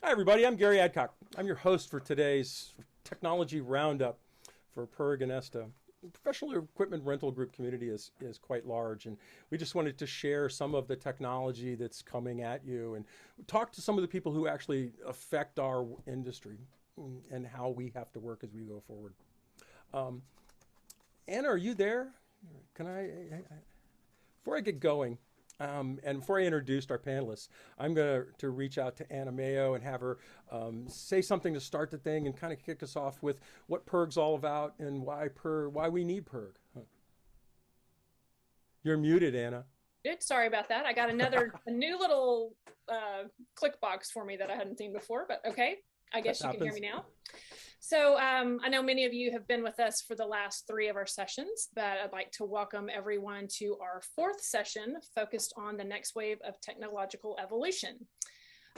Hi, everybody. I'm Gary Adcock. I'm your host for today's Technology Roundup for PERG and ESTA. The professional equipment rental group community is quite large, and we just wanted to share some of the technology that's coming at you and talk to some of the people who actually affect our industry and how we have to work as we go forward. Anna, are you there? Can before I get going, and before I introduce our panelists, I'm going to reach out to Anna Mayo and have her say something to start the thing and kind of kick us off with what PERG's all about and why we need PERG. Huh. You're muted, Anna. Good. Sorry about that. I got a new little click box for me that I hadn't seen before, but okay. I guess you can hear me now. So I know many of you have been with us for the last 3 of our sessions, but I'd like to welcome everyone to our 4th session focused on the next wave of technological evolution.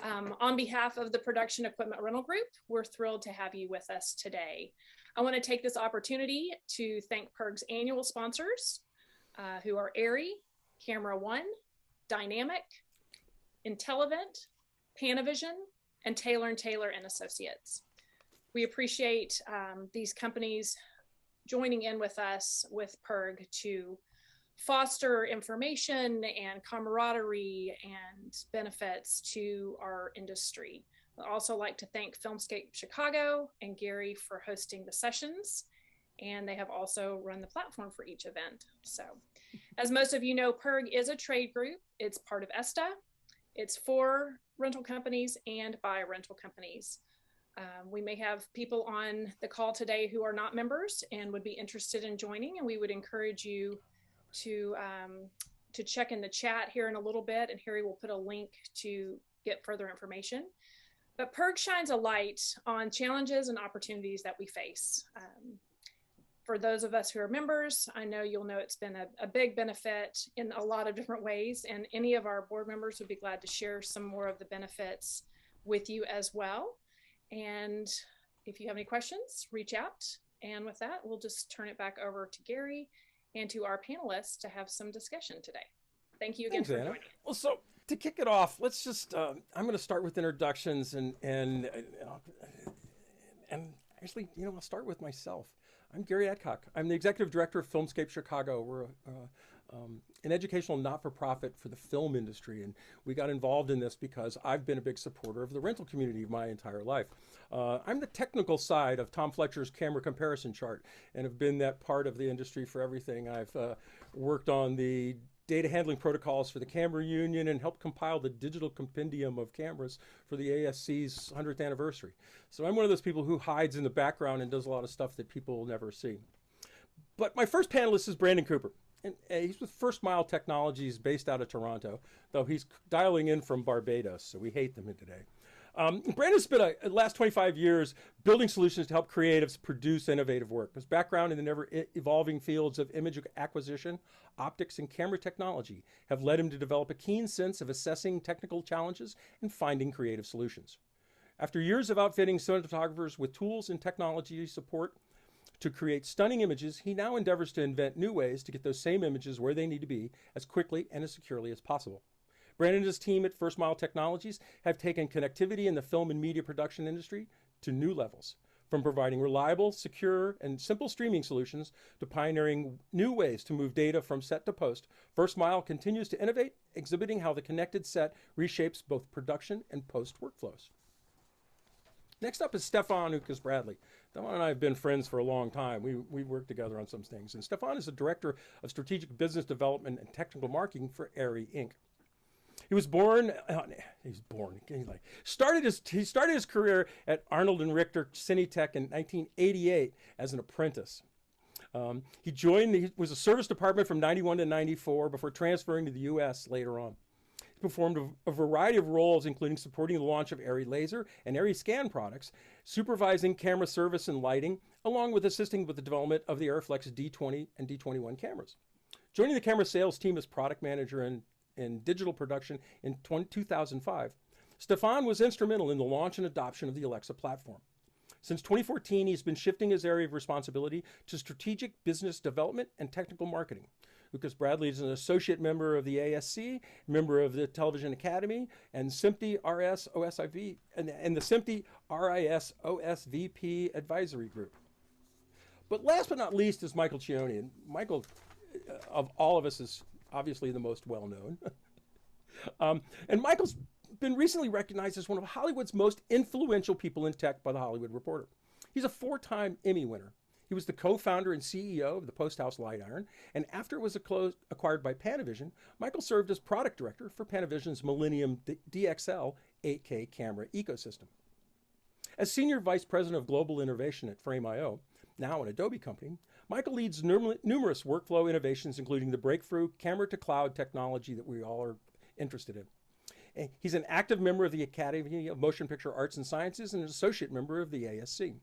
On behalf of the Production Equipment Rental Group, we're thrilled to have you with us today. I want to take this opportunity to thank PERG's annual sponsors, who are ARRI, Camera One, Dynamic, Intelivent, Panavision, and Taylor & Taylor and Associates. We appreciate these companies joining in with us with PERG to foster information and camaraderie and benefits to our industry. I'd also like to thank Filmscape Chicago and Gary for hosting the sessions, and they have also run the platform for each event. So, as most of you know, PERG is a trade group. It's part of ESTA. It's for rental companies and by rental companies. We may have people on the call today who are not members and would be interested in joining, and we would encourage you to check in the chat here in a little bit, and Harry will put a link to get further information. But PERG shines a light on challenges and opportunities that we face. For those of us who are members, I know you'll know it's been a big benefit in a lot of different ways, and any of our board members would be glad to share some more of the benefits with you as well. And if you have any questions, reach out. And with that, we'll just turn it back over to Gary and to our panelists to have some discussion today. Thank you again for joining. Well, so to kick it off, let's just, I'm going to start with introductions and actually, I'll start with myself. I'm Gary Adcock. I'm the executive director of Filmscape Chicago. We're an educational not-for-profit for the film industry, and we got involved in this because I've been a big supporter of the rental community my entire life. I'm the technical side of Tom Fletcher's camera comparison chart, and have been that part of the industry for everything. I've worked on the data handling protocols for the Camera Union and helped compile the digital compendium of cameras for the ASC's 100th anniversary. So I'm one of those people who hides in the background and does a lot of stuff that people will never see. But my first panelist is Brandon Cooper. And he's with FirstMile Technologies based out of Toronto, though he's dialing in from Barbados, so we hate them today. Brandon spent the last 25 years building solutions to help creatives produce innovative work. His background in the never-evolving fields of image acquisition, optics, and camera technology have led him to develop a keen sense of assessing technical challenges and finding creative solutions. After years of outfitting cinematographers with tools and technology support to create stunning images, he now endeavors to invent new ways to get those same images where they need to be as quickly and as securely as possible. Brandon and his team at FirstMile Technologies have taken connectivity in the film and media production industry to new levels, from providing reliable, secure, and simple streaming solutions to pioneering new ways to move data from set to post. FirstMile continues to innovate, exhibiting how the connected set reshapes both production and post workflows. Next up is Stephan Ukas-Bradley. Stephan and I have been friends for a long time. We work together on some things. And Stephan is the Director of Strategic Business Development and Technical Marketing for ARRI, Inc. He started his career at Arnold and Richter Cinetech in 1988 as an apprentice. He was a service department from 91 to 94 before transferring to the U.S. later on. He performed a variety of roles, including supporting the launch of ARRI Laser and ARRI Scan products, supervising camera service and lighting, along with assisting with the development of the Airflex D20 and D21 cameras. Joining the camera sales team as product manager in digital production in 2005, Stephan was instrumental in the launch and adoption of the Alexa platform. Since 2014, he's been shifting his area of responsibility to strategic business development and technical marketing. Ukas-Bradley is an associate member of the ASC, member of the Television Academy, and SMPTE RS OSIV, and the SMPTE RIS OSVP Advisory Group. But last but not least is Michael Cioni. And Michael, of all of us, is obviously the most well-known. And Michael's been recently recognized as one of Hollywood's most influential people in tech by The Hollywood Reporter. He's a 4-time Emmy winner. He was the co-founder and CEO of the Post House Light Iron, and after it was acquired by Panavision, Michael served as product director for Panavision's Millennium DXL 8K camera ecosystem. As senior vice president of global innovation at Frame.io, now an Adobe company, Michael leads numerous workflow innovations, including the breakthrough camera-to-cloud technology that we all are interested in. He's an active member of the Academy of Motion Picture Arts and Sciences and an associate member of the ASC.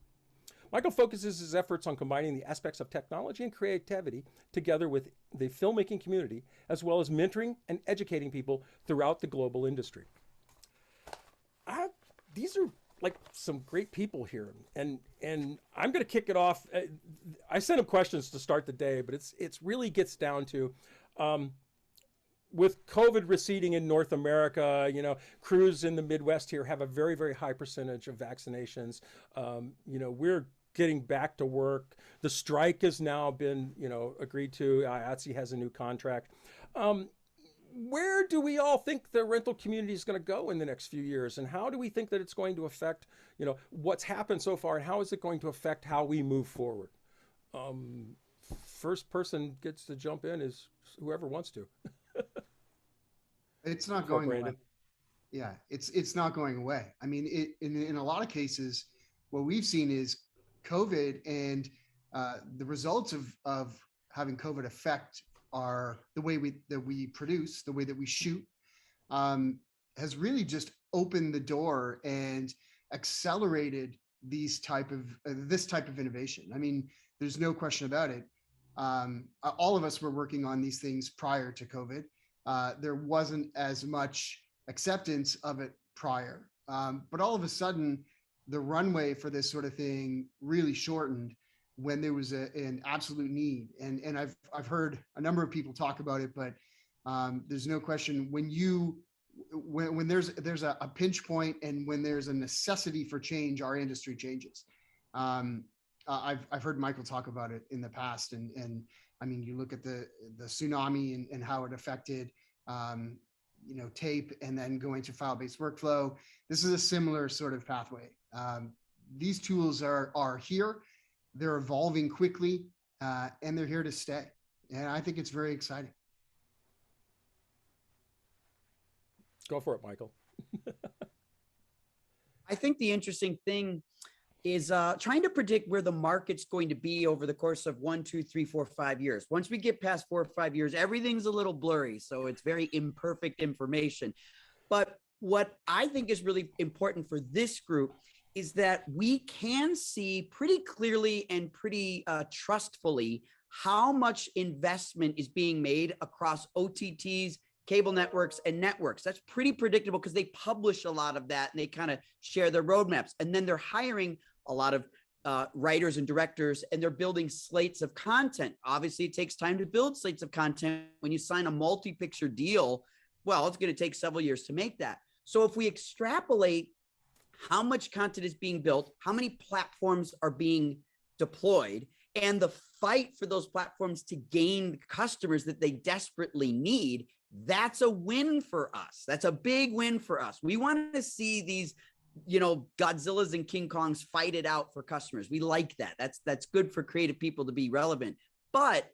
Michael focuses his efforts on combining the aspects of technology and creativity together with the filmmaking community, as well as mentoring and educating people throughout the global industry. These are like some great people here, and I'm going to kick it off. I sent him questions to start the day, but it's really gets down to, with COVID receding in North America, crews in the Midwest here have a very, very high percentage of vaccinations. We're getting back to work. The strike has now been, agreed to. IATSE has a new contract. Where do we all think the rental community is going to go in the next few years? And how do we think that it's going to affect, what's happened so far, and how is it going to affect how we move forward? First person gets to jump in is whoever wants to. It's not going away. Yeah, it's not going away. I mean, in a lot of cases, what we've seen is COVID and the results of having COVID affect the way that we produce, the way that we shoot, has really just opened the door and accelerated this type of innovation. I mean, there's no question about it. All of us were working on these things prior to COVID. There wasn't as much acceptance of it prior, but all of a sudden, the runway for this sort of thing really shortened when there was an absolute need. And I've heard a number of people talk about it, but there's no question when there's a pinch point and when there's a necessity for change, our industry changes. I've heard Michael talk about it in the past, and I mean, you look at the tsunami and how it affected tape and then going to file-based workflow. This is a similar sort of pathway. These tools are here, they're evolving quickly, and they're here to stay. And I think it's very exciting. Go for it, Michael. I think the interesting thing is trying to predict where the market's going to be over the course of 1, 2, 3, 4, 5 years. Once we get past 4 or 5 years, everything's a little blurry. So it's very imperfect information. But what I think is really important for this group is that we can see pretty clearly and pretty trustfully how much investment is being made across OTTs, cable networks, and networks. That's pretty predictable because they publish a lot of that and they kind of share their roadmaps. And then they're hiring a lot of writers and directors, and they're building slates of content. Obviously, it takes time to build slates of content. When you sign a multi-picture deal, well, it's going to take several years to make that. So if we extrapolate how much content is being built, how many platforms are being deployed, and the fight for those platforms to gain customers that they desperately need, that's a win for us. That's a big win for us. We want to see these, Godzillas and King Kongs fight it out for customers. We like that. That's good for creative people to be relevant. But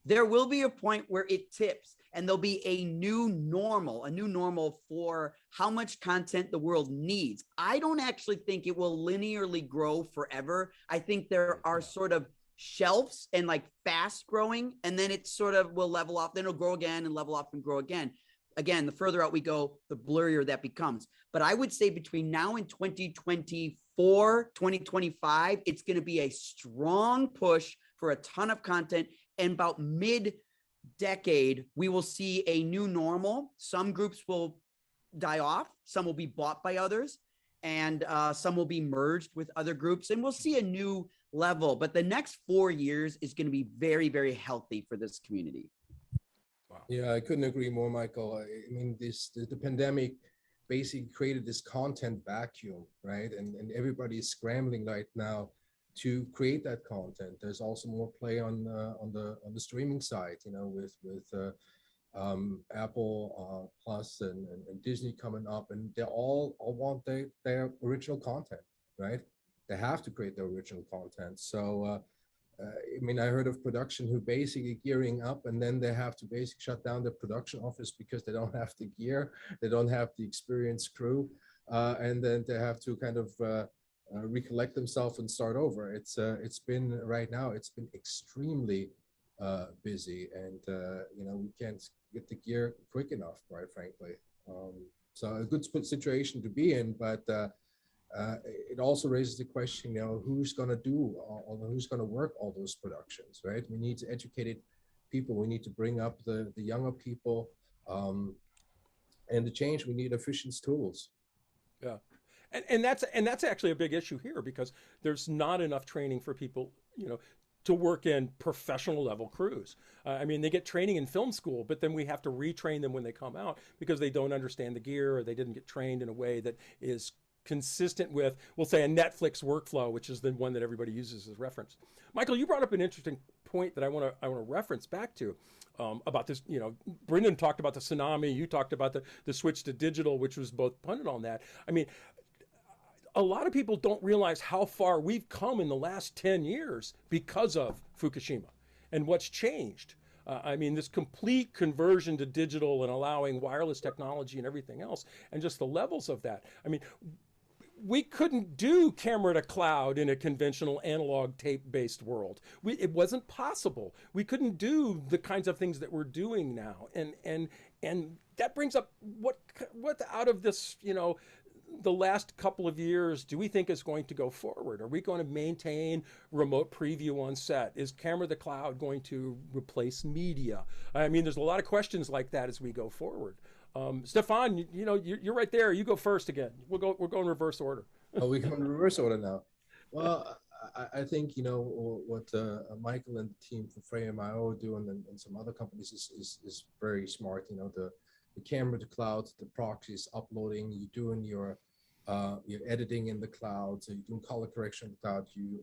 there will be a point where it tips, and there'll be a new normal for how much content the world needs. I don't actually think it will linearly grow forever. I think there are sort of shelves and like fast growing, and then it sort of will level off. Then it'll grow again and level off and grow again. Again, the further out we go, the blurrier that becomes. But I would say between now and 2024, 2025, it's going to be a strong push for a ton of content. And about mid-decade, we will see a new normal. Some groups will die off. Some will be bought by others. And some will be merged with other groups. And we'll see a new level. But the next 4 years is going to be very, very healthy for this community. Yeah, I couldn't agree more, Michael. I mean, the pandemic basically created this content vacuum, right? And everybody is scrambling right now to create that content. There's also more play on the streaming side, you know, with Apple Plus and Disney coming up, and they all want their original content, right? They have to create their original content. So I mean, I heard of production who basically gearing up, and then they have to basically shut down the production office because they don't have the gear, they don't have the experienced crew, and then they have to kind of recollect themselves and start over. It's been right now. It's been extremely busy, and you know, we can't get the gear quick enough, quite frankly. So a good situation to be in, but it also raises the question, you know, who's going to do who's going to work all those productions, right? We need educated people. We need to bring up the younger people, and to change, we need efficient tools. Yeah. And that's actually a big issue here, because there's not enough training for people, you know, to work in professional level crews. I mean, they get training in film school, but then we have to retrain them when they come out because they don't understand the gear, or they didn't get trained in a way that is consistent with, we'll say, a Netflix workflow, which is the one that everybody uses as reference. Michael, you brought up an interesting point that I want to reference back to, about this. You know, Brendan talked about the tsunami. You talked about the switch to digital, which was both punted on that. I mean, a lot of people don't realize how far we've come in the last 10 years because of Fukushima and what's changed. I mean, this complete conversion to digital and allowing wireless technology and everything else, and just the levels of that. I mean, we couldn't do camera to cloud in a conventional analog tape-based world. It wasn't possible. We couldn't do the kinds of things that we're doing now. And that brings up what out of this, you know, the last couple of years, do we think is going to go forward? Are we going to maintain remote preview on set? Is camera to cloud going to replace media? I mean, there's a lot of questions like that as we go forward. Stephan, you know, you're right there. You go first again. We're going reverse order. Oh, we go in reverse order now. Well, I think, you know, what Michael and the team from Frame.io do, and some other companies is very smart. You know, the camera to cloud, the proxies, uploading, you doing your editing in the cloud, so you're doing color correction in the cloud. You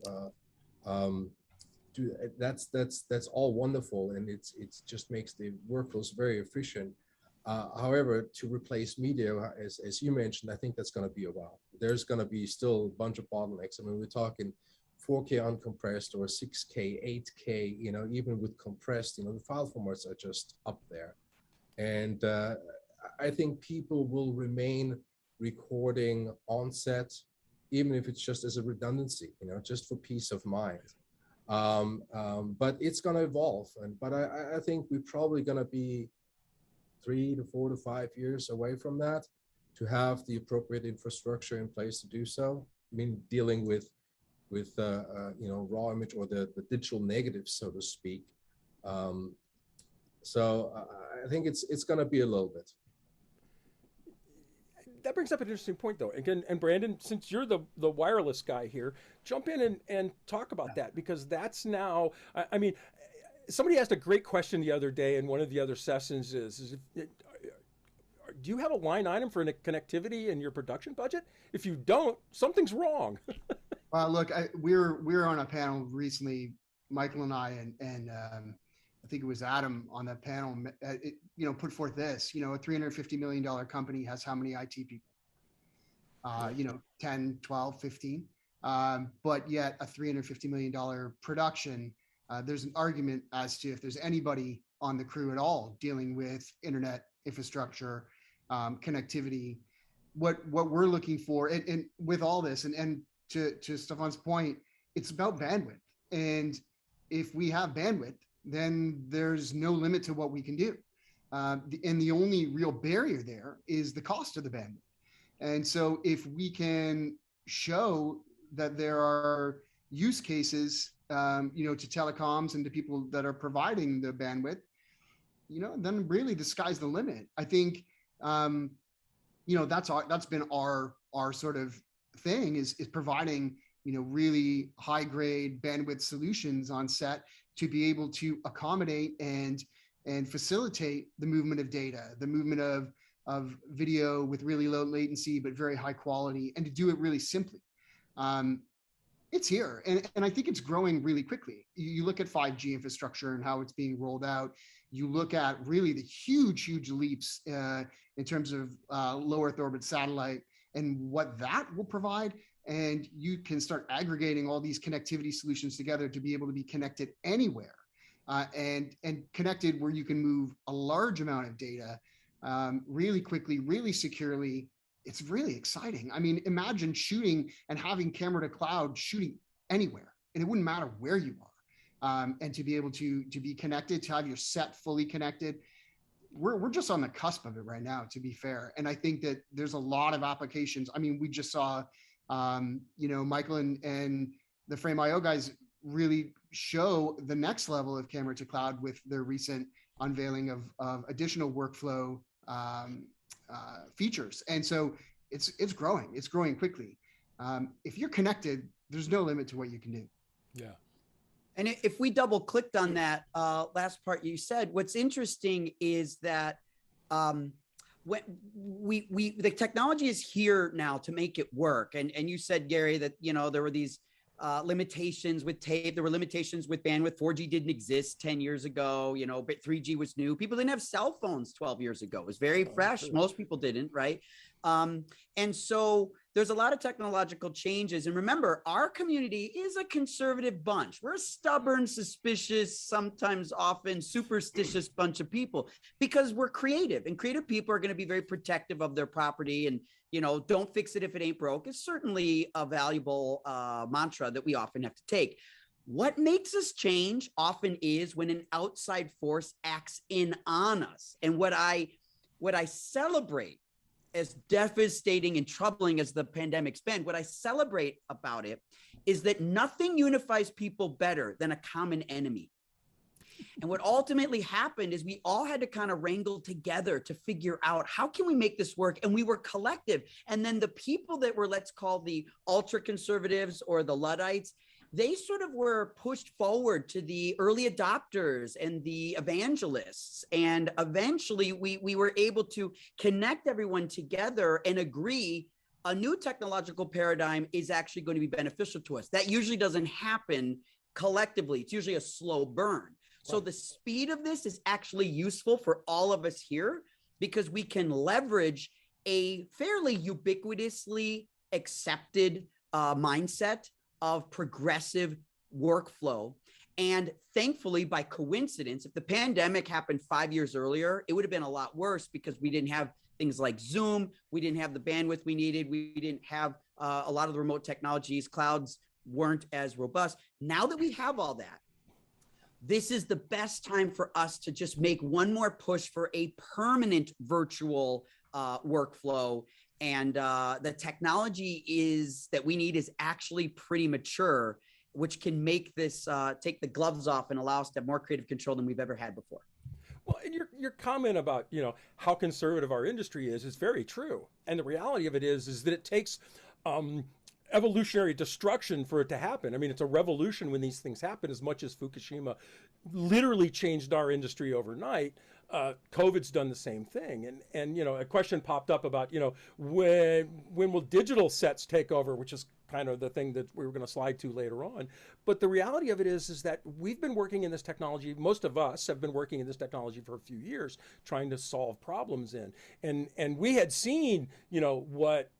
do that's all wonderful, and it's just makes the workflows very efficient. However, to replace media, as you mentioned, I think that's going to be a while. There's going to be still a bunch of bottlenecks. I mean, we're talking 4K uncompressed or 6K, 8K, you know, even with compressed, you know, the file formats are just up there. And I think people will remain recording on set, even if it's just as a redundancy, you know, just for peace of mind. But it's going to evolve. But I think we're probably going to be 3 to 4 to 5 years away from that, to have the appropriate infrastructure in place to do so. I mean, dealing with you know, raw image or the digital negatives, so to speak. So I think it's going to be a little bit. That brings up an interesting point, though. Again, and Brandon, since you're the wireless guy here, jump in and talk about that, because that's now, I mean, somebody asked a great question the other day in one of the other sessions do you have a line item for connectivity in your production budget? If you don't, something's wrong. Look, we're on a panel recently, Michael and I, and I think it was Adam on that panel, you know, put forth this, you know, a $350 million company has how many IT people? You know, 10, 12, 15. But yet a $350 million production, there's an argument as to if there's anybody on the crew at all dealing with internet infrastructure, connectivity, what we're looking for, and with all this, and to Stephan's point, it's about bandwidth. And if we have bandwidth, then there's no limit to what we can do. And the only real barrier there is the cost of the bandwidth. And so if we can show that there are use cases, you know, to telecoms and to people that are providing the bandwidth, you know, then really the sky's the limit. I think, you know, that's been our sort of thing is providing, you know, really high grade bandwidth solutions on set to be able to accommodate and and facilitate the movement of data, the movement of video with really low latency, but very high quality, and to do it really simply. It's here, and I think it's growing really quickly. You look at 5G infrastructure and how it's being rolled out. You look at really the huge leaps in terms of low Earth orbit satellite and what that will provide. And you can start aggregating all these connectivity solutions together to be able to be connected anywhere, and connected where you can move a large amount of data really quickly, really securely. It's really exciting. I mean, imagine shooting and having camera to cloud shooting anywhere, and it wouldn't matter where you are. And to be able to be connected, to have your set fully connected. We're just on the cusp of it right now, to be fair. And I think that there's a lot of applications. I mean, we just saw, Michael and the Frame.io guys really show the next level of camera to cloud with their recent unveiling of additional workflow features. And so it's growing quickly. If you're connected, there's no limit to what you can do. Yeah. And if we double clicked on that last part you said, what's interesting is that when the technology is here now to make it work. And you said, Gary, that, there were these limitations with tape. There were limitations with bandwidth. 4G didn't exist 10 years ago, but 3G was new. People didn't have cell phones 12 years ago. It was very fresh. True. Most people didn't, right? And so there's a lot of technological changes. And remember, our community is a conservative bunch. We're a stubborn, suspicious, sometimes often superstitious bunch of people because we're creative, and creative people are going to be very protective of their property. And, don't fix it if it ain't broke is certainly a valuable mantra that we often have to take. What makes us change often is when an outside force acts in on us. And what I celebrate, as devastating and troubling as the pandemic's been, what I celebrate about it is that nothing unifies people better than a common enemy. And what ultimately happened is we all had to kind of wrangle together to figure out how can we make this work? And we were collective. And then the people that were, let's call the ultra conservatives or the Luddites, they sort of were pushed forward to the early adopters and the evangelists. And eventually we were able to connect everyone together and agree a new technological paradigm is actually going to be beneficial to us. That usually doesn't happen collectively. It's usually a slow burn. So the speed of this is actually useful for all of us here because we can leverage a fairly ubiquitously accepted mindset of progressive workflow. And thankfully, by coincidence, if the pandemic happened 5 years earlier, it would have been a lot worse because we didn't have things like Zoom. We didn't have the bandwidth we needed. We didn't have a lot of the remote technologies. Clouds weren't as robust. Now that we have all that, this is the best time for us to just make one more push for a permanent virtual workflow. And the technology that we need is actually pretty mature, which can make this take the gloves off and allow us to have more creative control than we've ever had before. Well, and your comment about, how conservative our industry is very true. And the reality of it is that it takes evolutionary destruction for it to happen. I mean, it's a revolution when these things happen, as much as Fukushima literally changed our industry overnight. COVID's done the same thing. And a question popped up about, when will digital sets take over, which is kind of the thing that we were going to slide to later on. But the reality of it is that we've been working in this technology. Most of us have been working in this technology for a few years, trying to solve problems and we had seen, what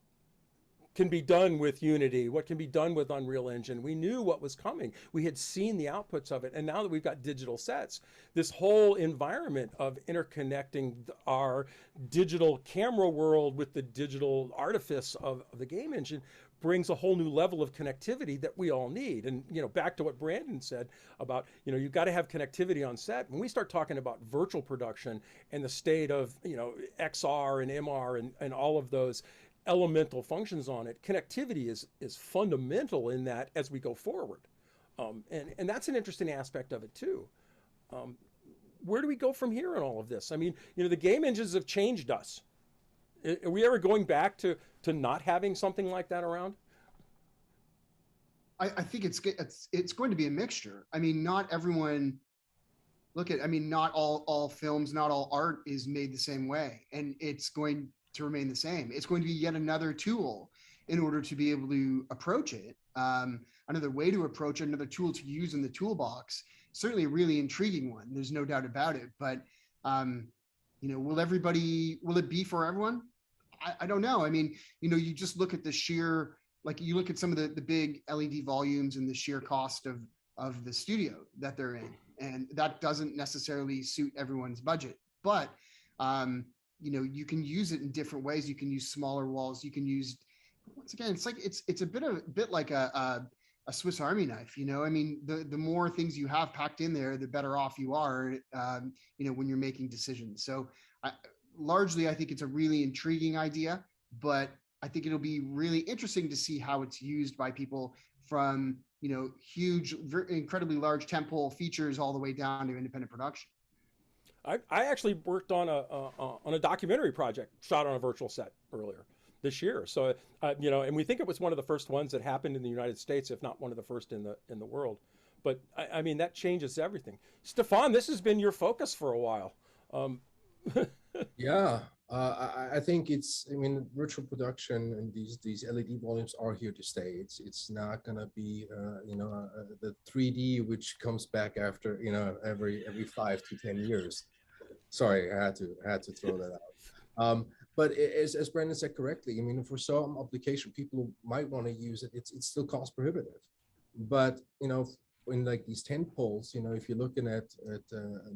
can be done with Unity, what can be done with Unreal Engine. We knew what was coming. We had seen the outputs of it. And now that we've got digital sets, this whole environment of interconnecting our digital camera world with the digital artifice of the game engine brings a whole new level of connectivity that we all need. And, back to what Brandon said about, you've got to have connectivity on set. When we start talking about virtual production and the state of, XR and MR and all of those elemental functions on it, connectivity is fundamental in that as we go forward. And that's an interesting aspect of it too. Where do we go from here in all of this? I mean, the game engines have changed us. Are we ever going back to not having something like that around? I think it's going to be a mixture. I mean, not everyone look at, I mean, not all films, not all art is made the same way, and it's going to remain the same. It's going to be yet another tool in order to be able to approach it. Another way to approach it, another tool to use in the toolbox. Certainly a really intriguing one. There's no doubt about it. But, you know, will it be for everyone? I don't know. I mean, you know, you just look at the sheer, like you look at some of the big LED volumes and the sheer cost of the studio that they're in. And that doesn't necessarily suit everyone's budget. But, you know, you can use it in different ways. You can use smaller walls. You can use, once again, it's like, it's a bit like a Swiss Army knife, you know. I mean, the more things you have packed in there, the better off you are, you know, when you're making decisions. So largely, I think it's a really intriguing idea, but I think it'll be really interesting to see how it's used by people, from, you know, huge, incredibly large tentpole features all the way down to independent production. I actually worked on a documentary project shot on a virtual set earlier this year. So, you know, and we think it was one of the first ones that happened in the United States, if not one of the first in the world. But I mean, that changes everything. Stephan, this has been your focus for a while. Yeah, I think it's, I mean, virtual production and these LED volumes are here to stay. It's not gonna be, you know, the 3D, which comes back after, you know, every 5 to 10 years. Sorry, I had to throw that out. But as Brandon said correctly, I mean, for some application, people might want to use it. It's still cost prohibitive. But, you know, in like these tent poles, you know, if you're looking at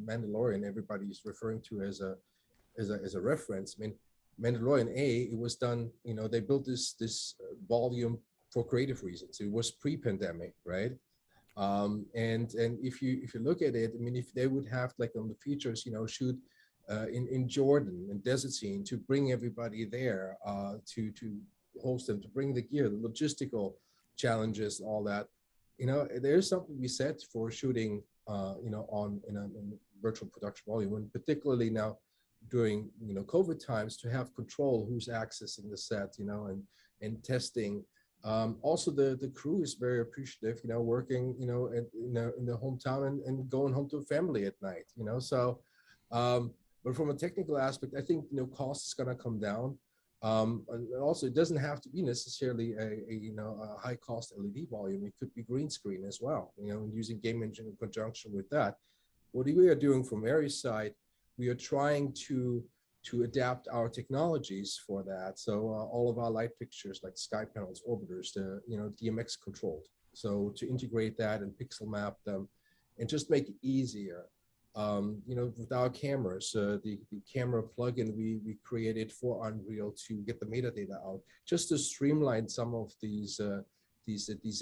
Mandalorian, everybody is referring to as a reference. I mean, Mandalorian it was done, you know, they built this volume for creative reasons. It was pre-pandemic, right? And if you look at it, I mean, if they would have, like, on the features, you know, shoot in Jordan and desert scene, to bring everybody there, to host them, to bring the gear, the logistical challenges, all that, you know, there's something to be said for shooting, you know, in a virtual production volume, and particularly now during, you know, COVID times, to have control who's accessing the set, you know, and testing. Also, the crew is very appreciative, you know, working, you know, in the hometown and going home to a family at night, you know. So, but from a technical aspect, I think, you know, cost is going to come down. And also, it doesn't have to be necessarily a high cost LED volume. It could be green screen as well, you know, and using game engine in conjunction with that. What we are doing from Aries side, we are trying to adapt our technologies for that. So all of our light fixtures, like sky panels, orbiters, you know, DMX controlled. So to integrate that and pixel map them and just make it easier. You know, with our cameras, the camera plugin we created for Unreal to get the metadata out, just to streamline some of these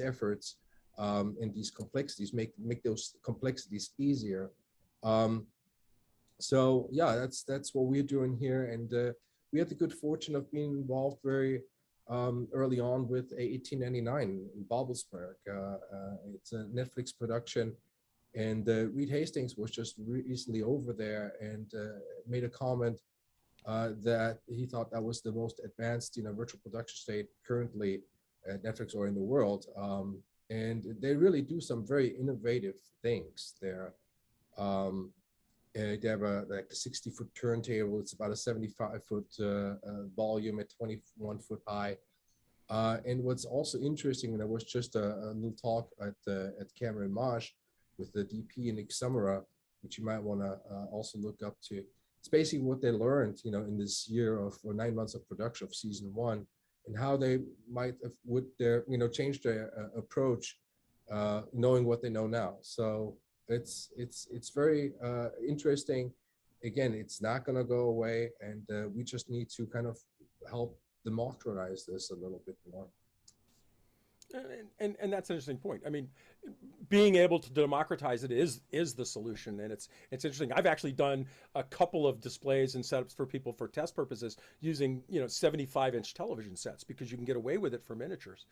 efforts, and these complexities, make those complexities easier. So yeah, that's what we're doing here, and we had the good fortune of being involved very early on with A1899 in Babelsberg. It's a Netflix production, and Reed Hastings was just recently over there and made a comment that he thought that was the most advanced, you know, virtual production state currently at Netflix or in the world, and they really do some very innovative things there. They have like a 60-foot turntable. It's about a 75-foot volume at 21-foot high. And what's also interesting, and there was just a little talk at Cameron Marsh with the DP and Nick Summerer, which you might want to also look up to. It's basically what they learned, you know, in this year or 9 months of production of season 1, and how they might have, change their approach, knowing what they know now. So it's very interesting. Again, it's not going to go away, and we just need to kind of help democratize this a little bit more. And that's an interesting point. I mean, being able to democratize it is the solution, and it's interesting. I've actually done a couple of displays and setups for people for test purposes using 75-inch television sets, because you can get away with it for miniatures.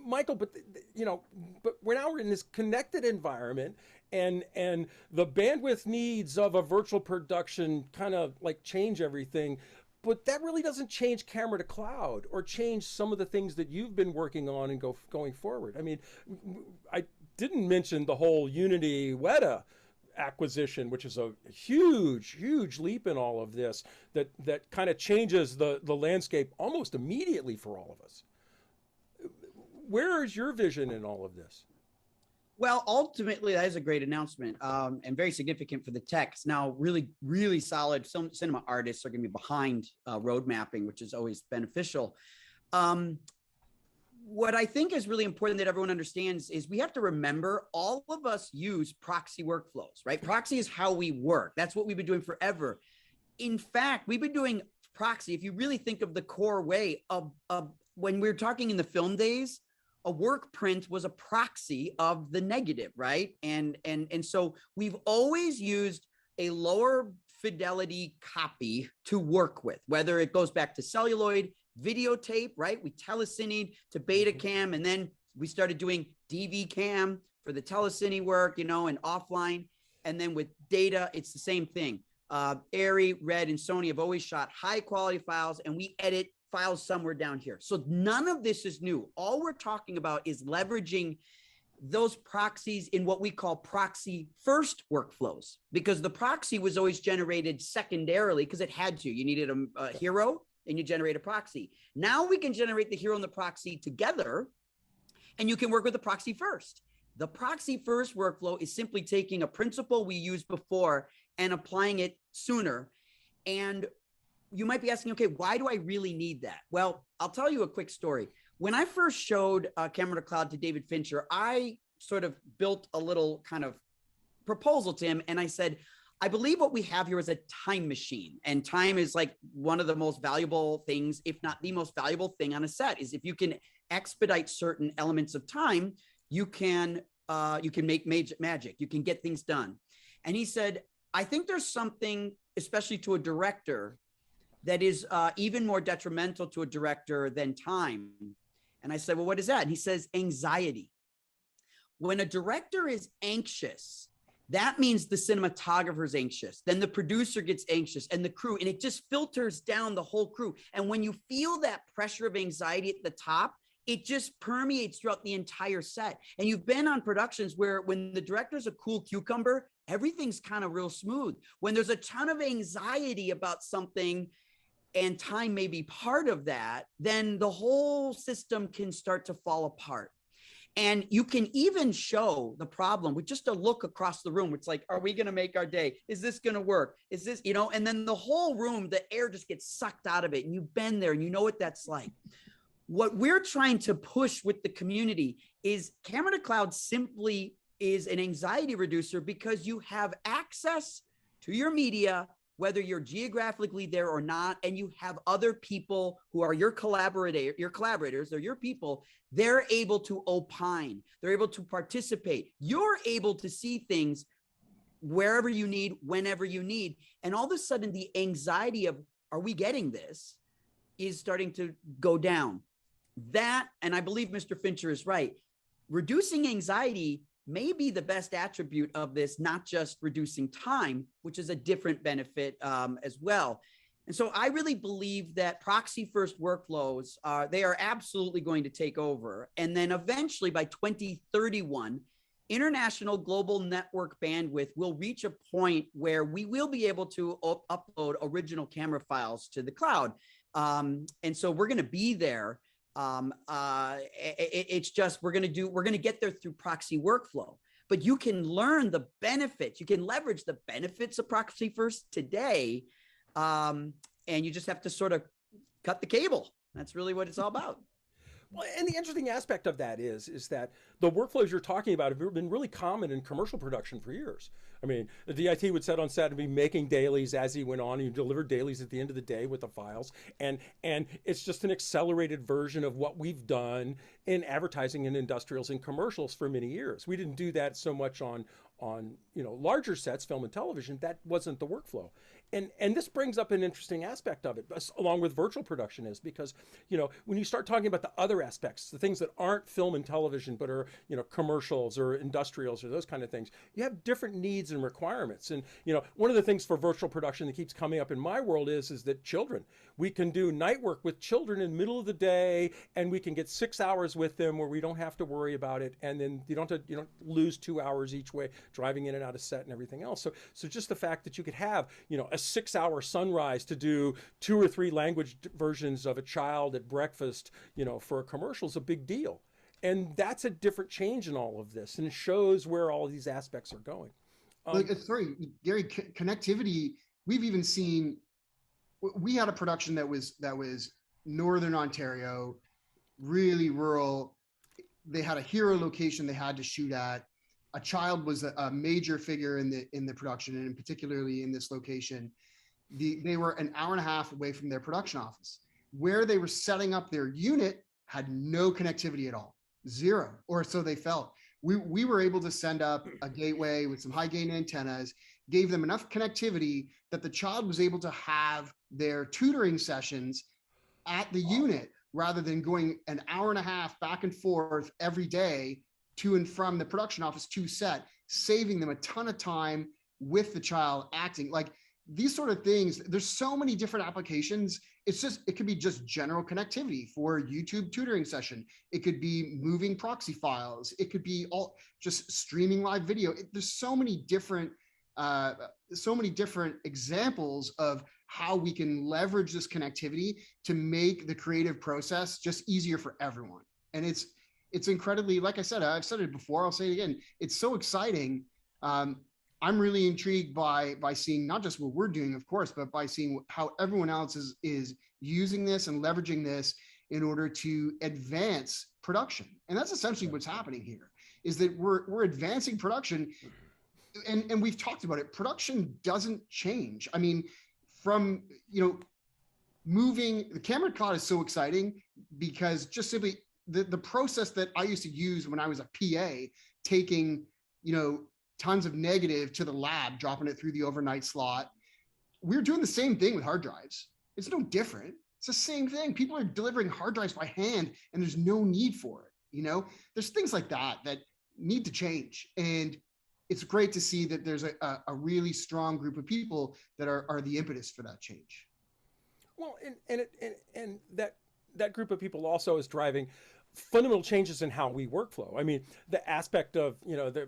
Michael, but we're in this connected environment, and the bandwidth needs of a virtual production kind of like change everything. But that really doesn't change camera to cloud or change some of the things that you've been working on and going forward. I mean, I didn't mention the whole Unity Weta acquisition, which is a huge leap in all of this, that kind of changes the landscape almost immediately for all of us. Where is your vision in all of this? Well, ultimately, that is a great announcement and very significant for the techs. Now, really solid cinema artists are going to be behind road mapping, which is always beneficial. What I think is really important that everyone understands is we have to remember all of us use proxy workflows, right? Proxy is how we work. That's what we've been doing forever. In fact, we've been doing proxy. If you really think of the core way of when we were talking in the film days, a work print was a proxy of the negative, right? And so we've always used a lower fidelity copy to work with, whether it goes back to celluloid, videotape, right? We telecine to Betacam, and then we started doing DV cam for the telecine work, and offline. And then with data, it's the same thing. Arri, Red, and Sony have always shot high quality files, and we edit files somewhere down here. So none of this is new. All we're talking about is leveraging those proxies in what we call proxy first workflows, because the proxy was always generated secondarily because it had to. You needed a hero and you generate a proxy. Now we can generate the hero and the proxy together, and you can work with the proxy first. The proxy first workflow is simply taking a principle we used before and applying it sooner. And you might be asking, okay, why do I really need that? Well, I'll tell you a quick story. When I first showed Camera to Cloud to David Fincher, I sort of built a little kind of proposal to him. And I said, I believe what we have here is a time machine. And time is like one of the most valuable things, if not the most valuable thing on a set, is if you can expedite certain elements of time, you can make magic. You can get things done. And he said, I think there's something, especially to a director, that is even more detrimental to a director than time. And I said, well, what is that? And he says, anxiety. When a director is anxious, that means the cinematographer is anxious. Then the producer gets anxious and the crew, and it just filters down the whole crew. And when you feel that pressure of anxiety at the top, it just permeates throughout the entire set. And you've been on productions where when the director's a cool cucumber, everything's kind of real smooth. When there's a ton of anxiety about something, and time may be part of that, then the whole system can start to fall apart. And you can even show the problem with just a look across the room. It's like, are we going to make our day? Is this going to work? Is this, and then the whole room, the air just gets sucked out of it. And you've been there and you know what that's like. What we're trying to push with the community is Camera to Cloud simply is an anxiety reducer, because you have access to your media, whether you're geographically there or not, and you have other people who are your collaborators, they're your people, they're able to opine, they're able to participate. You're able to see things wherever you need, whenever you need. And all of a sudden, the anxiety of, are we getting this, is starting to go down. That, and I believe Mr. Fincher is right, reducing anxiety may be the best attribute of this, not just reducing time, which is a different benefit as well. And so I really believe that proxy first workflows they are absolutely going to take over. And then eventually by 2031, international global network bandwidth will reach a point where we will be able to upload original camera files to the cloud. And so we're going to be there. It's just, we're going to get there through proxy workflow, but you can learn the benefits. You can leverage the benefits of proxy first today. And you just have to sort of cut the cable. That's really what it's all about. Well, and the interesting aspect of that is that the workflows you're talking about have been really common in commercial production for years. I mean, the DIT would sit on set and be making dailies as he went on. He delivered dailies at the end of the day with the files. And it's just an accelerated version of what we've done in advertising and industrials and commercials for many years. We didn't do that so much on larger sets, film and television. That wasn't the workflow. And this brings up an interesting aspect of it, along with virtual production, is because, when you start talking about the other aspects, the things that aren't film and television, but are, commercials or industrials or those kind of things, you have different needs and requirements. And, one of the things for virtual production that keeps coming up in my world is that children, we can do night work with children in the middle of the day, and we can get 6 hours with them where we don't have to worry about it. And then you don't lose 2 hours each way driving in and out of set and everything else. So just the fact that you could have, you know, a 6-hour sunrise to do 2 or 3 language versions of a child at breakfast, you know, for a commercial is a big deal. And that's a different change in all of this, and it shows where all of these aspects are going. Sorry, Gary, connectivity, we've even seen, we had a production that was Northern Ontario, really rural. They had a hero location they had to shoot at. A child was a major figure in the production, and particularly in this location. They were an hour and a half away from their production office. Where they were setting up their unit had no connectivity at all, 0, or so they felt. We were able to send up a gateway with some high gain antennas, gave them enough connectivity that the child was able to have their tutoring sessions at the unit rather than going an hour and a half back and forth every day to and from the production office to set, saving them a ton of time with the child acting. Like, these sort of things, there's so many different applications. It could be just general connectivity for YouTube tutoring session. It could be moving proxy files. It could be all just streaming live video. There's so many different examples of how we can leverage this connectivity to make the creative process just easier for everyone. And it's incredibly, like I said, I've said it before, I'll say it again. It's so exciting. I'm really intrigued by seeing not just what we're doing, of course, but by seeing how everyone else is using this and leveraging this in order to advance production. And that's essentially what's happening here, is that we're advancing production. And we've talked about it. Production doesn't change. I mean, from, you know, moving the camera cloud is so exciting because just simply the process that I used to use when I was a PA, taking, you know, tons of negative to the lab, dropping it through the overnight slot. We're doing the same thing with hard drives. It's no different. It's the same thing. People are delivering hard drives by hand and there's no need for it. You know, there's things like that need to change. And it's great to see that there's a really strong group of people that are the impetus for that change. Well, and that group of people also is driving fundamental changes in how we workflow. I mean, the aspect of, you know, the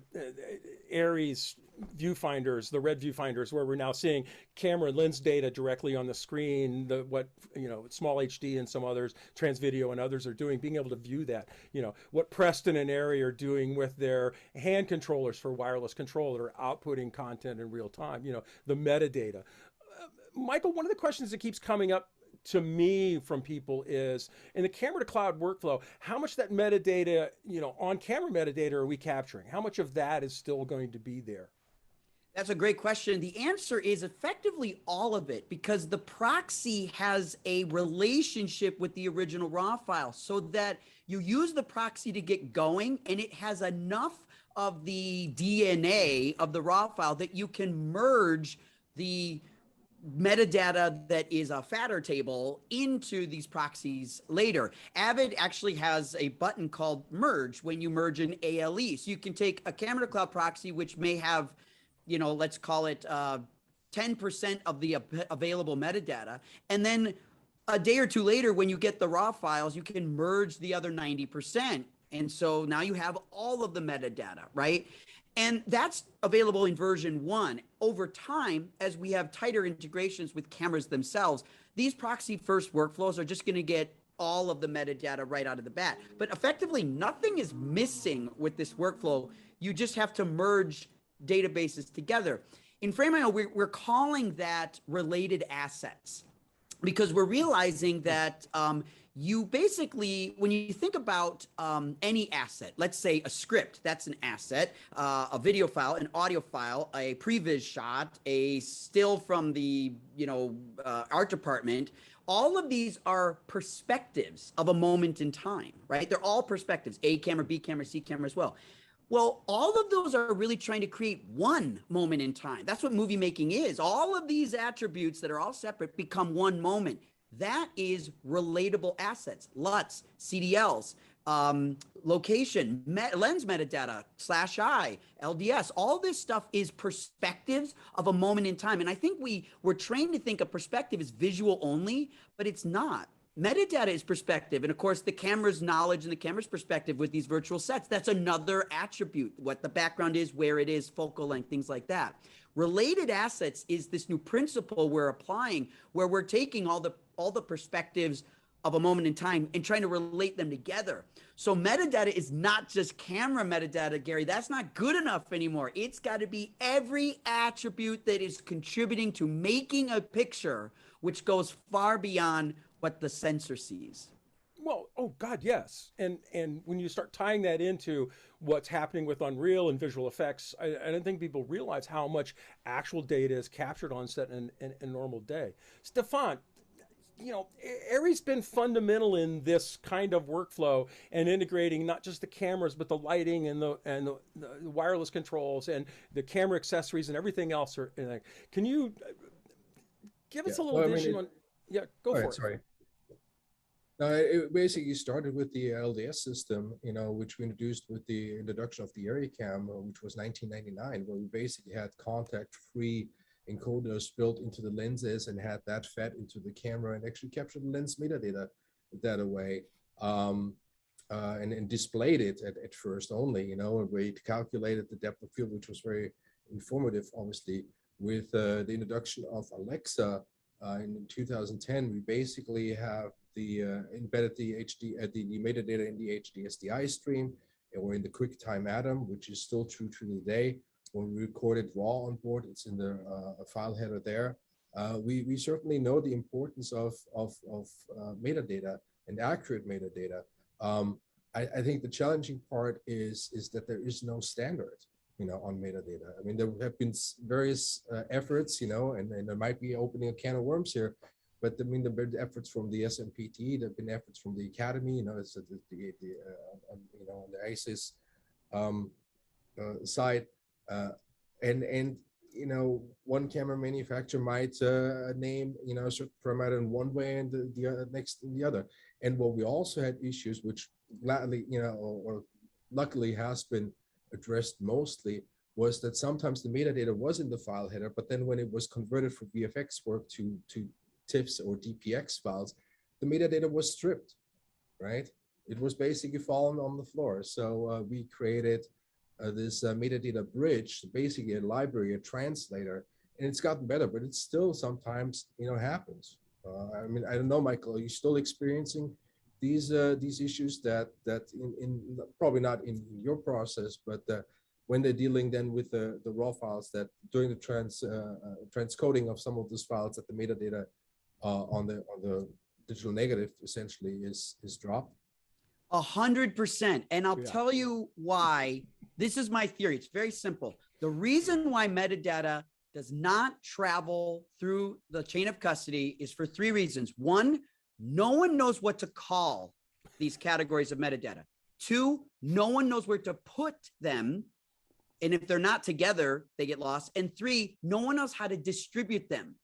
Aries viewfinders, the red viewfinders, where we're now seeing camera and lens data directly on the screen, what, you know, Small HD and some others, Transvideo and others are doing, being able to view that, you know, what Preston and Ari are doing with their hand controllers for wireless control that are outputting content in real time, you know, the metadata. Michael, one of the questions that keeps coming up to me from people is, in the camera to cloud workflow, how much that metadata, you know, on camera metadata are we capturing? How much of that is still going to be there? That's a great question. The answer is effectively all of it, because the proxy has a relationship with the original raw file, so that you use the proxy to get going and it has enough of the DNA of the raw file that you can merge the metadata that is a fatter table into these proxies later. Avid actually has a button called merge when you merge an ALE. So you can take a camera to cloud proxy, which may have, you know, let's call it 10% of the available metadata. And then a day or two later, when you get the raw files, you can merge the other 90%. And so now you have all of the metadata, right? And that's available in version 1. Over time, as we have tighter integrations with cameras themselves, these proxy first workflows are just going to get all of the metadata right out of the bat. But effectively, nothing is missing with this workflow. You just have to merge databases together. In FirstMile, we're calling that related assets, because we're realizing that you basically, when you think about any asset, let's say a script, that's an asset, a video file, an audio file, a previs shot, a still from the, you know, art department, all of these are perspectives of a moment in time, right? They're all perspectives, A camera, B camera, C camera as well. Well, all of those are really trying to create one moment in time. That's what movie making is. All of these attributes that are all separate become one moment. That is relatable assets, LUTs, CDLs, location, lens metadata, /I, LDS. All this stuff is perspectives of a moment in time. And I think we're trained to think a perspective is visual only, but it's not. Metadata is perspective. And of course, the camera's knowledge and the camera's perspective with these virtual sets, that's another attribute, what the background is, where it is, focal length, things like that. Related assets is this new principle we're applying where we're taking all the perspectives of a moment in time and trying to relate them together. So metadata is not just camera metadata, Gary. That's not good enough anymore. It's got to be every attribute that is contributing to making a picture, which goes far beyond what the sensor sees. Well, oh God, yes. And when you start tying that into what's happening with Unreal and visual effects, I don't think people realize how much actual data is captured on set in a normal day. Stephan, you know, ARRI's been fundamental in this kind of workflow and integrating not just the cameras, but the lighting and the wireless controls and the camera accessories and everything else. Can you give us a little vision on? Yeah, go for it. Sorry. It basically started with the LDS system, you know, which we introduced with the introduction of the ARRI cam, which was 1999, where we basically had contact-free encoders built into the lenses and had that fed into the camera and actually captured the lens metadata that away, and displayed it at first only, you know, where it calculated the depth of field, which was very informative, obviously. With the introduction of Alexa in 2010, we basically have embedded the the metadata in the HD SDI stream, or in the QuickTime Atom, which is still true to today. When we recorded RAW on board, it's in the file header there. We certainly know the importance of metadata and accurate metadata. I think the challenging part is that there is no standard, you know, on metadata. I mean, there have been various efforts, you know, and there might be opening a can of worms here. But I mean, there have been efforts from the SMPT, there have been efforts from the Academy, you know, it's you know, on the ISIS side, and you know, one camera manufacturer might name, you know, a certain parameter in one way and the next in the other. And what we also had issues, which gladly, you know, or luckily has been addressed mostly, was that sometimes the metadata was in the file header, but then when it was converted from VFX work to TIFFs or DPX files, the metadata was stripped, right? It was basically fallen on the floor. So we created this metadata bridge, basically a library, a translator, and it's gotten better, but it still sometimes, you know, happens. I mean, I don't know, Michael, are you still experiencing these issues that in probably not in your process, but when they're dealing then with the raw files, that during the transcoding of some of those files, that the metadata on the digital negative essentially is dropped? 100%. And I'll tell you why. This is my theory. It's very simple. The reason why metadata does not travel through the chain of custody is for three reasons. One, no one knows what to call these categories of metadata. Two, no one knows where to put them. And if they're not together, they get lost. And three, no one knows how to distribute them.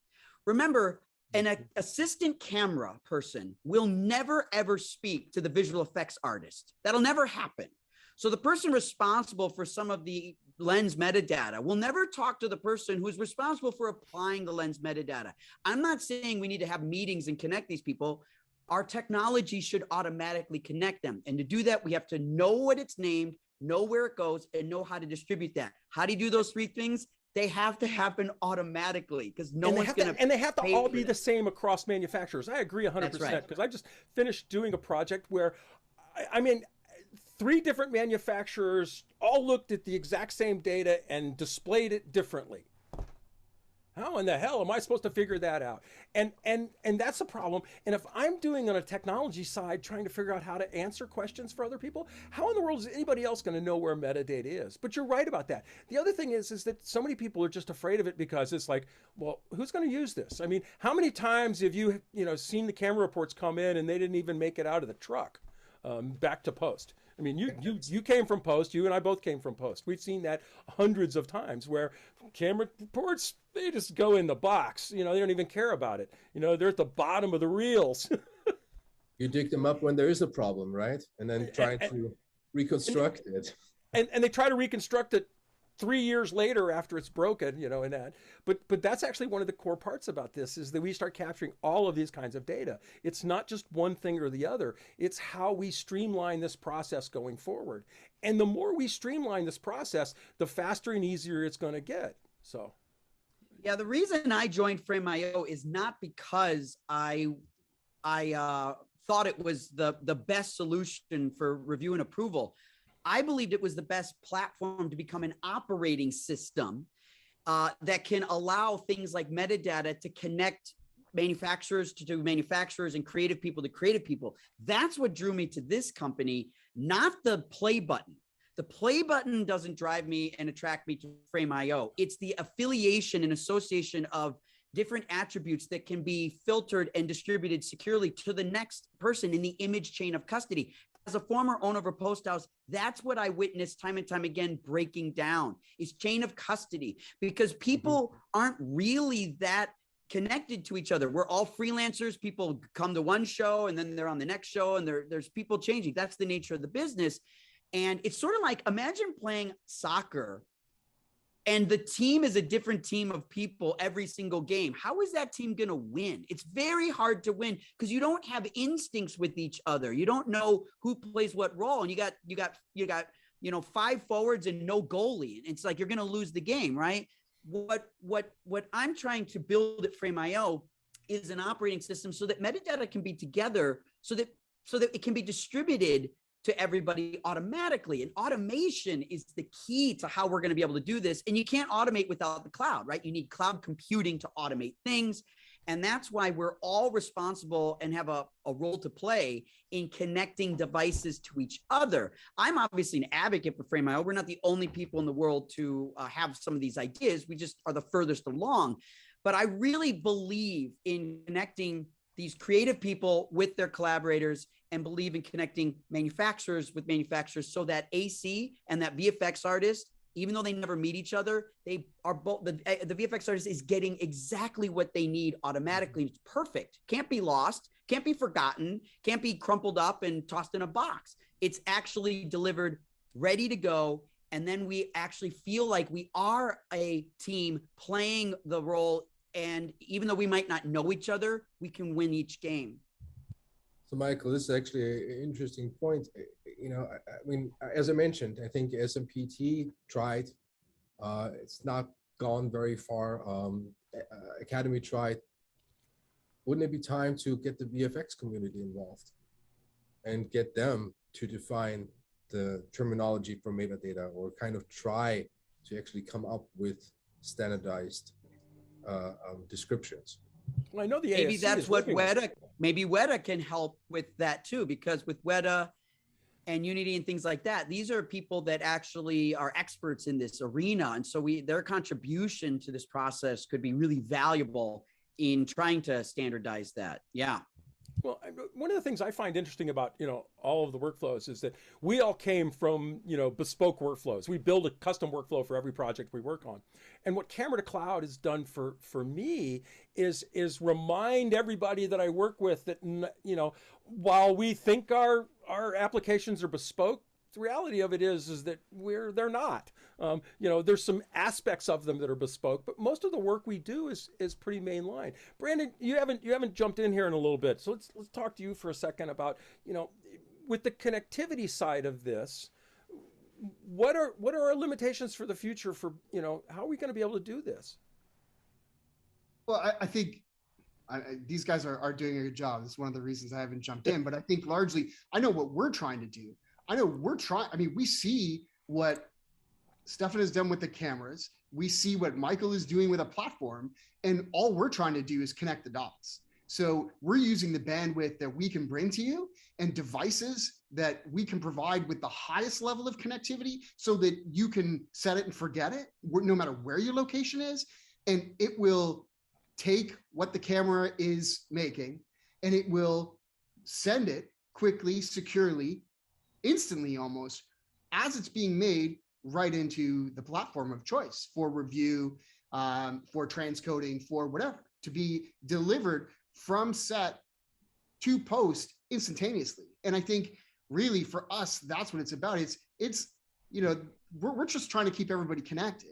Remember, an assistant camera person will never, ever speak to the visual effects artist. That'll never happen. So the person responsible for some of the lens metadata will never talk to the person who's responsible for applying the lens metadata. I'm not saying we need to have meetings and connect these people. Our technology should automatically connect them. And to do that, we have to know what it's named, know where it goes, and know how to distribute that. How do you do those three things? They have to happen automatically because no one's going to. And they have to all be the same across manufacturers. I agree 100%, because I just finished doing a project where, I mean, 3 different manufacturers all looked at the exact same data and displayed it differently. How in the hell am I supposed to figure that out? And that's a problem. And if I'm doing on a technology side, trying to figure out how to answer questions for other people, how in the world is anybody else going to know where metadata is? But you're right about that. The other thing is that so many people are just afraid of it because it's like, well, who's going to use this? I mean, how many times have you seen the camera reports come in and they didn't even make it out of the truck back to post? I mean, you came from post, you and I both came from post. We've seen that hundreds of times where camera reports, they just go in the box. You know, they don't even care about it. You know, they're at the bottom of the reels. You dig them up when there is a problem, right? And then try to reconstruct it. And they try to reconstruct it 3 years later after it's broken, in that. But that's actually one of the core parts about this, is that we start capturing all of these kinds of data. It's not just one thing or the other. It's how we streamline this process going forward. And the more we streamline this process, the faster and easier it's going to get. So. Yeah, the reason I joined Frame.io is not because I thought it was the best solution for review and approval. I believed it was the best platform to become an operating system that can allow things like metadata to connect manufacturers to manufacturers and creative people to creative people. That's what drew me to this company, not the play button. The play button doesn't drive me and attract me to Frame.io. It's the affiliation and association of different attributes that can be filtered and distributed securely to the next person in the image chain of custody. As a former owner of a post house, that's what I witnessed time and time again breaking down, is chain of custody, because people aren't really that connected to each other. We're all freelancers. People come to one show and then they're on the next show, and there's people changing. That's the nature of the business. And it's sort of like, imagine playing soccer and the team is a different team of people every single game. How is that team going to win? It's very hard to win because you don't have instincts with each other. You don't know who plays what role. And you got 5 forwards and no goalie. It's like, you're going to lose the game, right? What I'm trying to build at Frame.io is an operating system so that metadata can be together, so that it can be distributed to everybody automatically. And automation is the key to how we're going to be able to do this. And you can't automate without the cloud, right? You need cloud computing to automate things. And that's why we're all responsible and have a role to play in connecting devices to each other. I'm obviously an advocate for Frame.io. We're not the only people in the world to have some of these ideas. We just are the furthest along. But I really believe in connecting these creative people with their collaborators, and believe in connecting manufacturers with manufacturers, so that AC and that VFX artist, even though they never meet each other, they are both, the VFX artist is getting exactly what they need automatically. It's perfect. Can't be lost, can't be forgotten, can't be crumpled up and tossed in a box. It's actually delivered, ready to go. And then we actually feel like we are a team playing the role. And even though we might not know each other, we can win each game. So Michael, this is actually an interesting point. I mean, as I mentioned, I think SMPT tried. It's not gone very far. Academy tried. Wouldn't it be time to get the VFX community involved and get them to define the terminology for metadata, or kind of try to actually come up with standardized descriptions? Well, I know the maybe ASC that's is what working. Weta can help with that too, because with Weta and Unity and things like that, these are people that actually are experts in this arena. And so their contribution to this process could be really valuable in trying to standardize that. Yeah. Well, one of the things I find interesting about, all of the workflows is that we all came from, bespoke workflows. We build a custom workflow for every project we work on. And what Camera to Cloud has done for me is remind everybody that I work with that, while we think our applications are bespoke, the reality of it is that they're not. There's some aspects of them that are bespoke, but most of the work we do is pretty mainline. Brandon, you haven't jumped in here in a little bit, so let's talk to you for a second about, with the connectivity side of this, what are our limitations for the future for, how are we going to be able to do this? Well, I think these guys are doing a good job. It's one of the reasons I haven't jumped in, but I think largely, I know what we're trying to do. We see what Stephan has done with the cameras. We see what Michael is doing with a platform, and all we're trying to do is connect the dots. So we're using the bandwidth that we can bring to you and devices that we can provide with the highest level of connectivity so that you can set it and forget it, no matter where your location is. And it will take what the camera is making, and it will send it quickly, securely, instantly almost, as it's being made, right into the platform of choice for review, for transcoding, for whatever, to be delivered from set to post instantaneously. And I think really for us, that's what it's about. It's we're just trying to keep everybody connected.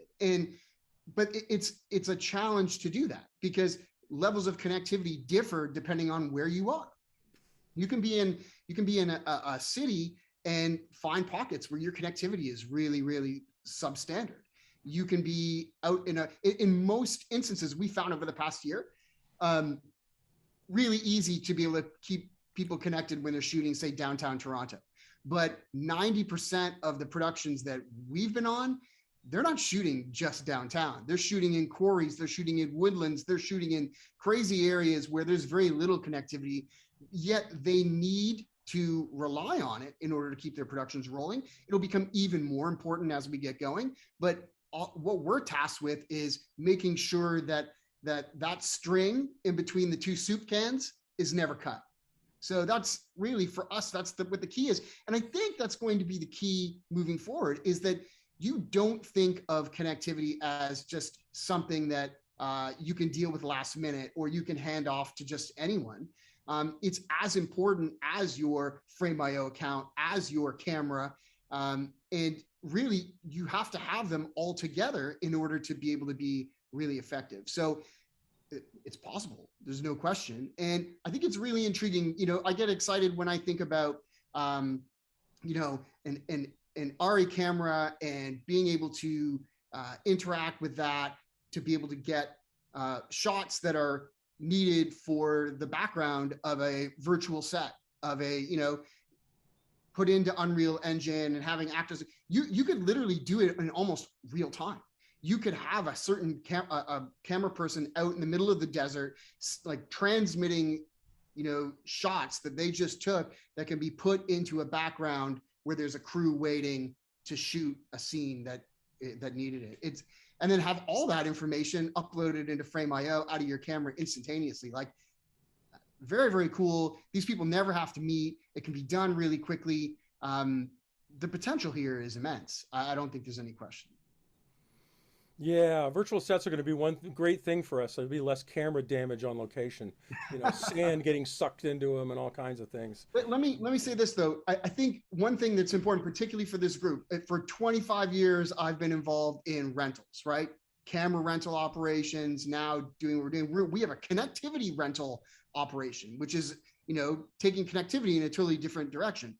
But it's a challenge to do that because levels of connectivity differ depending on where you are. You can be in a city and find pockets where your connectivity is really, really substandard. You can be out in most instances we found over the past year, really easy to be able to keep people connected when they're shooting, say, downtown Toronto. But 90% of the productions that we've been on, they're not shooting just downtown. They're shooting in quarries, they're shooting in woodlands, they're shooting in crazy areas where there's very little connectivity, yet they need to rely on it in order to keep their productions rolling. It'll become even more important as we get going. But what we're tasked with is making sure that string in between the two soup cans is never cut. So that's really, for us, that's what the key is. And I think that's going to be the key moving forward, is that you don't think of connectivity as just something that you can deal with last minute or you can hand off to just anyone. It's as important as your Frame.io account, as your camera. And really, you have to have them all together in order to be able to be really effective. So it's possible. There's no question. And I think it's really intriguing. I get excited when I think about, an ARRI camera and being able to interact with that, to be able to get shots that are needed for the background of a virtual set, of put into Unreal Engine and having actors. You could literally do it in almost real time. You could have a certain camera person out in the middle of the desert, like transmitting, shots that they just took that can be put into a background where there's a crew waiting to shoot a scene that needed it. And then have all that information uploaded into Frame.io out of your camera instantaneously. Like, very, very cool. These people never have to meet. It can be done really quickly. The potential here is immense. I don't think there's any question. Yeah, virtual sets are going to be one great thing for us. There'll be less camera damage on location, sand getting sucked into them and all kinds of things. But let me say this though. I think one thing that's important, particularly for this group, for 25 years, I've been involved in rentals, right? Camera rental operations. Now we have a connectivity rental operation, which is, taking connectivity in a totally different direction.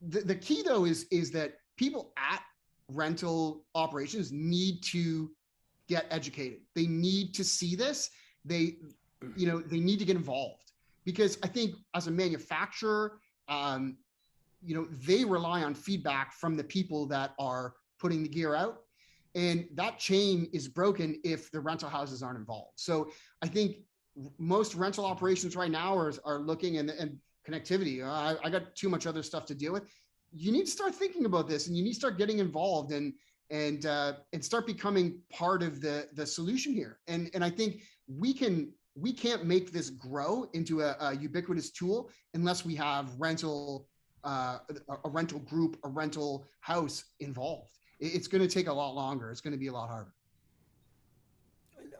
The key though is that people at rental operations need to get educated. They need to see this. They need to get involved, because I think as a manufacturer, they rely on feedback from the people that are putting the gear out, and that chain is broken if the rental houses aren't involved. So I think most rental operations right now are looking and connectivity. I got too much other stuff to deal with. You need to start thinking about this, and you need to start getting involved and start becoming part of the solution here. And I think we can't make this grow into a ubiquitous tool unless we have a rental group, a rental house involved. It's going to take a lot longer. It's going to be a lot harder.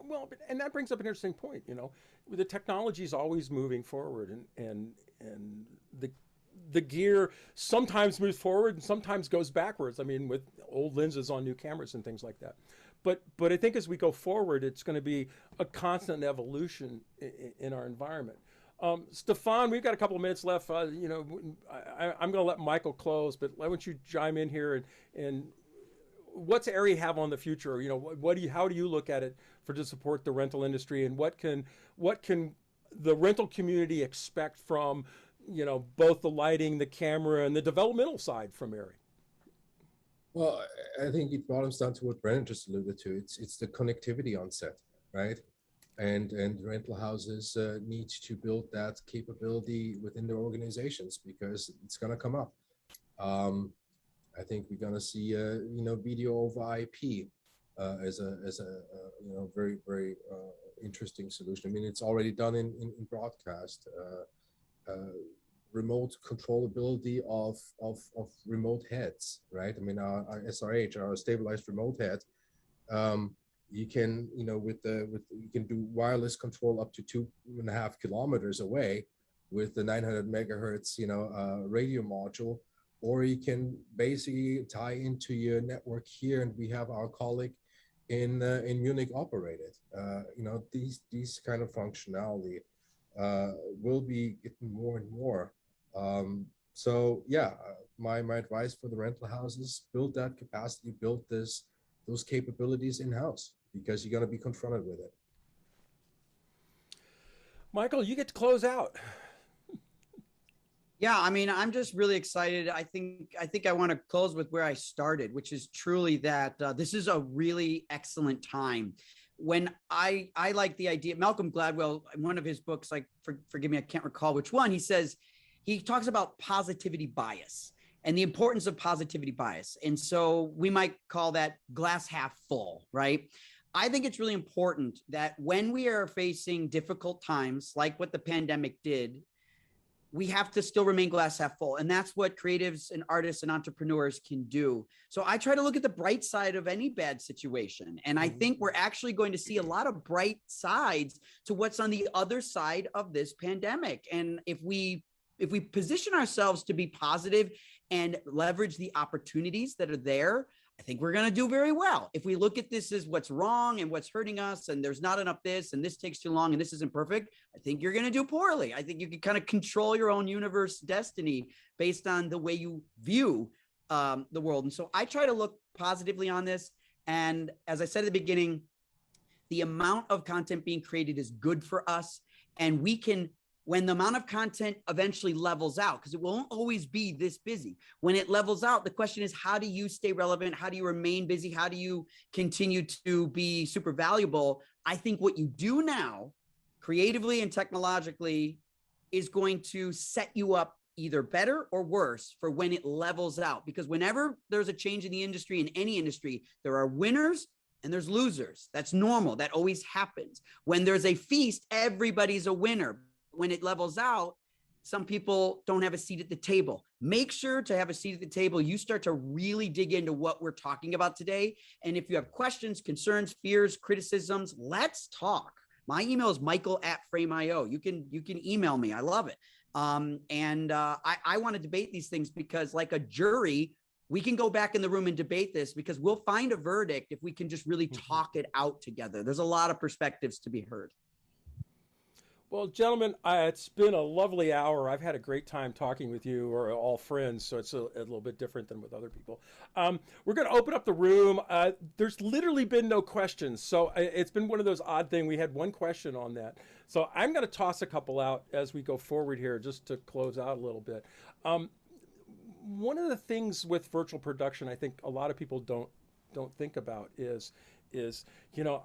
Well, and that brings up an interesting point. The technology is always moving forward, and the gear sometimes moves forward and sometimes goes backwards. I mean, with old lenses on new cameras and things like that. But I think as we go forward, it's going to be a constant evolution in our environment. Stephan, we've got a couple of minutes left. I'm going to let Michael close, but why don't you chime in here and what's ARRI have on the future? How do you look at it to support the rental industry, and what can the rental community expect from both the lighting, the camera, and the developmental side from ARRI? Well, I think it boils down to what Brennan just alluded to. It's the connectivity on set, right? And rental houses need to build that capability within their organizations, because it's going to come up. I think we're going to see video over IP as a very, very interesting solution. I mean, it's already done in broadcast. Remote controllability of remote heads, right? I mean, our SRH, our stabilized remote head, you can, you can do wireless control up to 2.5 kilometers away with the 900 megahertz, radio module, or you can basically tie into your network here, and we have our colleague in Munich operate it. These kind of functionality will be getting more and more. So yeah, my advice for the rental houses: build that capacity, build those capabilities in-house, because you're going to be confronted with it. Michael, you get to close out. Yeah, I mean, I'm just really excited. I think I want to close with where I started, which is truly that this is a really excellent time. When I like the idea, Malcolm Gladwell, in one of his books, like forgive me, I can't recall which one, he talks about positivity bias and the importance of positivity bias. And so we might call that glass half full, right? I think it's really important that when we are facing difficult times, like what the pandemic did, we have to still remain glass half full. And that's what creatives and artists and entrepreneurs can do. So I try to look at the bright side of any bad situation. And I think we're actually going to see a lot of bright sides to what's on the other side of this pandemic. And if we position ourselves to be positive and leverage the opportunities that are there, I think we're going to do very well. If we look at this as what's wrong and what's hurting us, and there's not enough this, and this takes too long, and this isn't perfect, I think you're going to do poorly. I think you can kind of control your own universe destiny based on the way you view the world. And so I try to look positively on this. And as I said at the beginning, the amount of content being created is good for us. And we can, when the amount of content eventually levels out, because it won't always be this busy. When it levels out, the question is, how do you stay relevant? How do you remain busy? How do you continue to be super valuable? I think what you do now, creatively and technologically, is going to set you up either better or worse for when it levels out. Because whenever there's a change in the industry, in any industry, there are winners and there's losers. That's normal. That always happens. When there's a feast, everybody's a winner. When it levels out, some people don't have a seat at the table. Make sure to have a seat at the table. You start to really dig into what we're talking about today. And if you have questions, concerns, fears, criticisms, let's talk. My email is michael@frame.io. You can email me. I love it. I want to debate these things because, like a jury, we can go back in the room and debate this, because we'll find a verdict if we can just really talk it out together. There's a lot of perspectives to be heard. Well, gentlemen, it's been a lovely hour. I've had a great time talking with you. We're all friends, so it's a little bit different than with other people. We're going to open up the room. There's literally been no questions, so it's been one of those odd things. We had one question on that. So I'm going to toss a couple out as we go forward here, just to close out a little bit. One of the things with virtual production, I think a lot of people don't think about is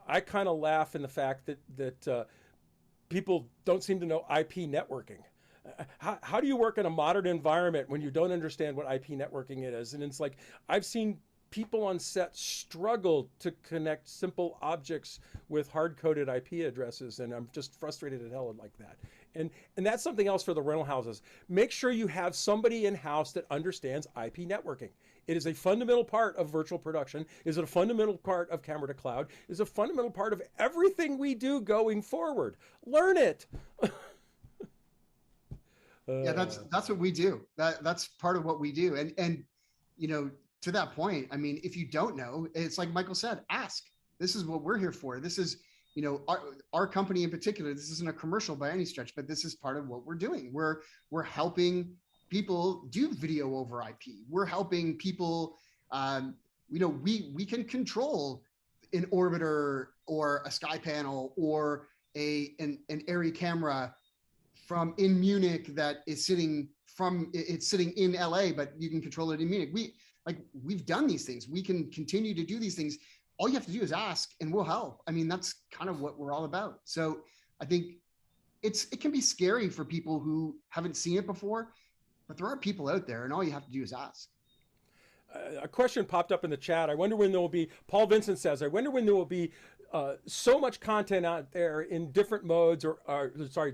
I kind of laugh in the fact that people don't seem to know IP networking. How do you work in a modern environment when you don't understand what IP networking is? And it's like, I've seen people on set struggle to connect simple objects with hard-coded IP addresses, and I'm just frustrated as hell like that. And that's something else for the rental houses. Make sure you have somebody in-house that understands IP networking. It is a fundamental part of virtual production. Is it a fundamental part of camera to cloud? Is a fundamental part of everything we do going forward. Learn it. Yeah, that's what we do. That's part of what we do. And to that point, I mean, if you don't know, it's like Michael said, ask. This is what we're here for. This is, our company in particular. This isn't a commercial by any stretch, but this is part of what we're doing. We're helping people do video over IP. We're helping people, we can control an orbiter or a sky panel or an ARRI camera from in Munich that is sitting in LA, but you can control it in Munich. We've done these things. We can continue to do these things. All you have to do is ask and we'll help. I mean, that's kind of what we're all about. So I think it can be scary for people who haven't seen it before, but there are people out there, and all you have to do is ask. A question popped up in the chat. I wonder when there will be, Paul Vincent says, I wonder when there will be so much content out there in different modes,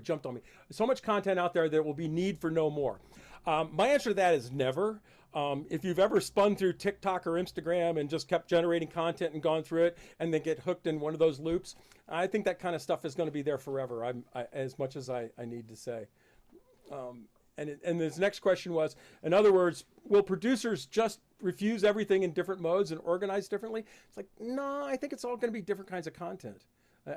jumped on me. So much content out there will be need for no more. My answer to that is never. If you've ever spun through TikTok or Instagram and just kept generating content and gone through it and then get hooked in one of those loops, I think that kind of stuff is going to be there forever, as much as I need to say. and this next question was, in other words, will producers just refuse everything in different modes and organize differently? It's like, no, I think it's all going to be different kinds of content.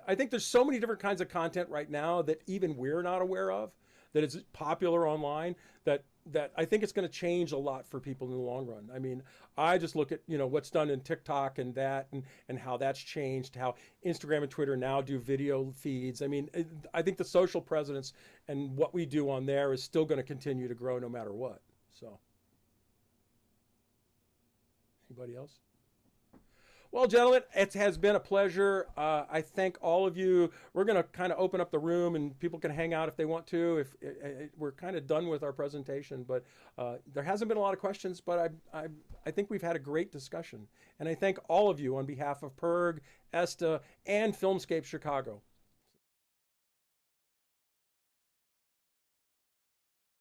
I think there's so many different kinds of content right now that even we're not aware of, that is popular online, that I think it's going to change a lot for people in the long run. I mean, I just look at, what's done in TikTok and how that's changed, how Instagram and Twitter now do video feeds. I mean, I think the social presence and what we do on there is still going to continue to grow no matter what. So, anybody else? Well, gentlemen, it has been a pleasure. I thank all of you. We're going to kind of open up the room and people can hang out if they want to. If we're kind of done with our presentation, but there hasn't been a lot of questions, but I think we've had a great discussion. And I thank all of you on behalf of PERG, ESTA, and Filmscape Chicago.